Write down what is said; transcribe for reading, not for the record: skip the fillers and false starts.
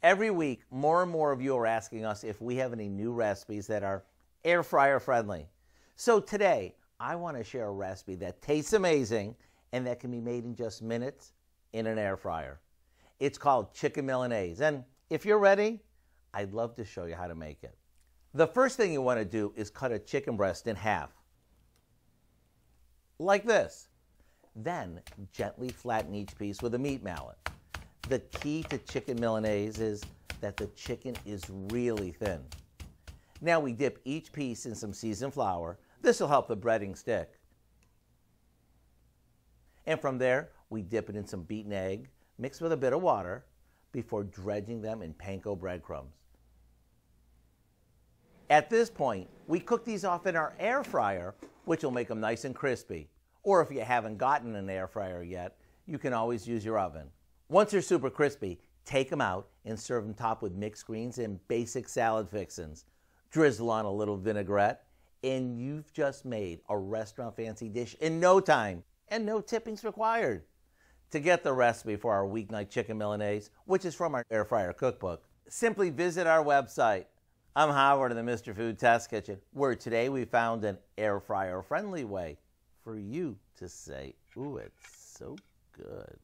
Every week, more and more of you are asking us if we have any new recipes that are air fryer friendly. So today, I want to share a recipe that tastes amazing and that can be made in just minutes in an air fryer. It's called chicken Milanese, and if you're ready, I'd love to show you how to make it. The first thing you want to do is cut a chicken breast in half, like this. Then gently flatten each piece with a meat mallet. The key to chicken Milanese is that the chicken is really thin. Now we dip each piece in some seasoned flour. This will help the breading stick. And from there, we dip it in some beaten egg, mixed with a bit of water, before dredging them in panko breadcrumbs. At this point, we cook these off in our air fryer, which will make them nice and crispy. Or if you haven't gotten an air fryer yet, you can always use your oven. Once they're super crispy, take them out and serve them topped with mixed greens and basic salad fixins. Drizzle on a little vinaigrette, and you've just made a restaurant fancy dish in no time, and no tippings required. To get the recipe for our Weeknight Chicken Milanese, which is from our air fryer cookbook, simply visit our website. I'm Howard in the Mr. Food Test Kitchen, where today we found an air fryer friendly way for you to say, ooh, it's so good.